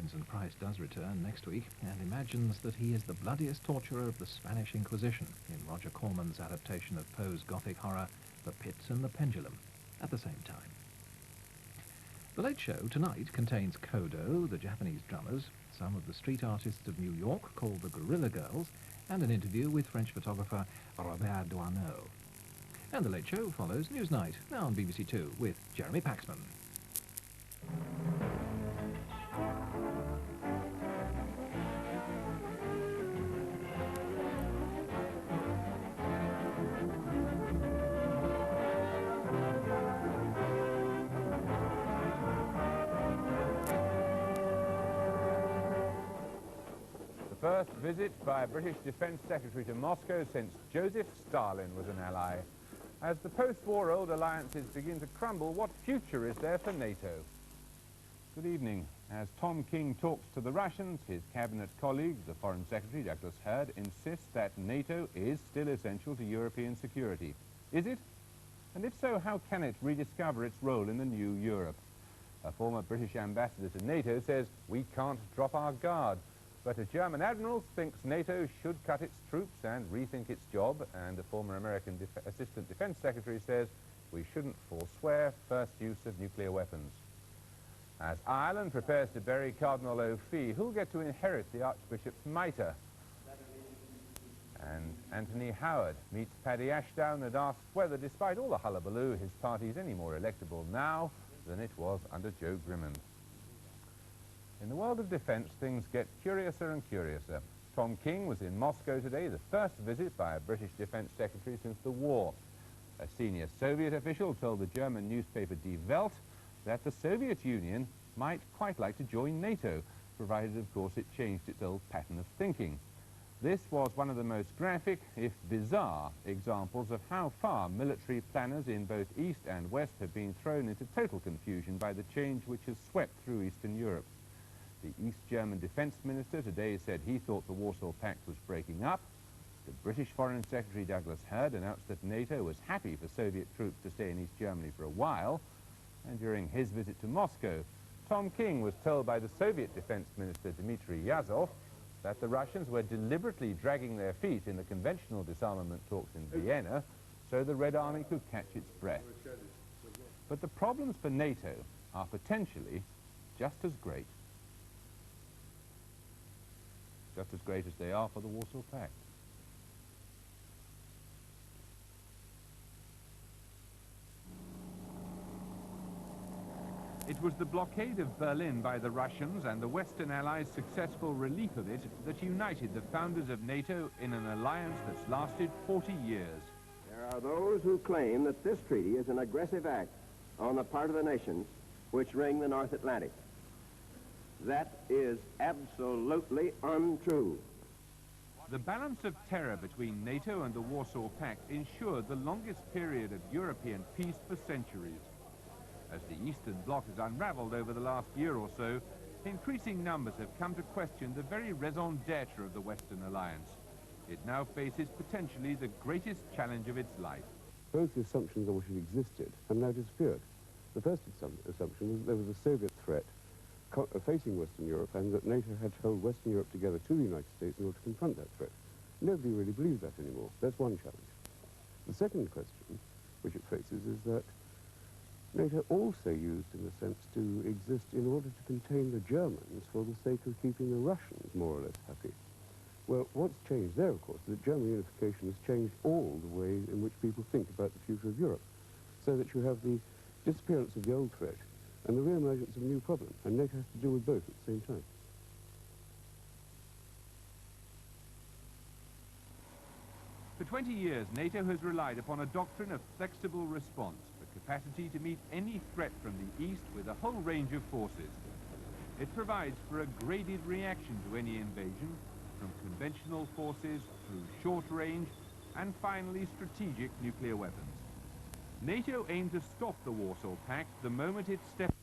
Vincent Price does return next week and imagines that he is the bloodiest torturer of the Spanish Inquisition in Roger Corman's adaptation of Poe's Gothic horror, The Pit and the Pendulum, at the same time. The Late Show tonight contains Kodo, the Japanese drummers, some of the street artists of New York called the Guerrilla Girls, and an interview with French photographer Robert Doisneau. And The Late Show follows Newsnight, now on BBC Two, with Jeremy Paxman. First visit by a British Defence Secretary to Moscow since Joseph Stalin was an ally. As the post-war old alliances begin to crumble, what future is there for NATO? Good evening. As Tom King talks to the Russians, his cabinet colleague, the Foreign Secretary Douglas Hurd, insists that NATO is still essential to European security. Is it? And if so, how can it rediscover its role in the new Europe? A former British ambassador to NATO says, "We can't drop our guard." But a German admiral thinks NATO should cut its troops and rethink its job, and a former American Assistant Defense Secretary says we shouldn't forswear first use of nuclear weapons. As Ireland prepares to bury Cardinal O'Fee, who'll get to inherit the Archbishop's mitre? And Anthony Howard meets Paddy Ashdown and asks whether, despite all the hullabaloo, his party is any more electable now than it was under Joe Grimmond. In the world of defence, things get curiouser and curiouser. Tom King was in Moscow today, the first visit by a British Defence Secretary since the war. A senior Soviet official told the German newspaper Die Welt that the Soviet Union might quite like to join NATO, provided, of course, it changed its old pattern of thinking. This was one of the most graphic, if bizarre, examples of how far military planners in both East and West have been thrown into total confusion by the change which has swept through Eastern Europe. The East German Defence Minister today said he thought the Warsaw Pact was breaking up. The British Foreign Secretary Douglas Hurd announced that NATO was happy for Soviet troops to stay in East Germany for a while. And during his visit to Moscow, Tom King was told by the Soviet Defence Minister Dmitry Yazov that the Russians were deliberately dragging their feet in the conventional disarmament talks in Vienna so the Red Army could catch its breath. But the problems for NATO are potentially just as great. Just as great as they are for the Warsaw Pact. It was the blockade of Berlin by the Russians and the Western Allies' successful relief of it that united the founders of NATO in an alliance that's lasted 40 years. There are those who claim that this treaty is an aggressive act on the part of the nations which ring the North Atlantic. That is absolutely untrue. The balance of terror between NATO and the Warsaw Pact ensured the longest period of European peace for centuries. As the Eastern Bloc has unraveled over the last year or so, increasing numbers have come to question the very raison d'etre of the Western alliance. It now faces potentially the greatest challenge of its life. Both the assumptions on which it existed have now disappeared. The first assumption was that there was a Soviet threat facing Western Europe, and that NATO had to hold Western Europe together to the United States in order to confront that threat. Nobody really believes that anymore. That's one challenge. The second question which it faces is that NATO also used, in a sense, to exist in order to contain the Germans for the sake of keeping the Russians more or less happy. Well, what's changed there, of course, is that German unification has changed all the way in which people think about the future of Europe, so that you have the disappearance of the old threat and the re-emergence of a new problem, and NATO has to deal with both at the same time. For 20 years, NATO has relied upon a doctrine of flexible response, the capacity to meet any threat from the East with a whole range of forces. It provides for a graded reaction to any invasion, from conventional forces through short range, and finally strategic nuclear weapons. NATO aimed to stop the Warsaw Pact the moment it stepped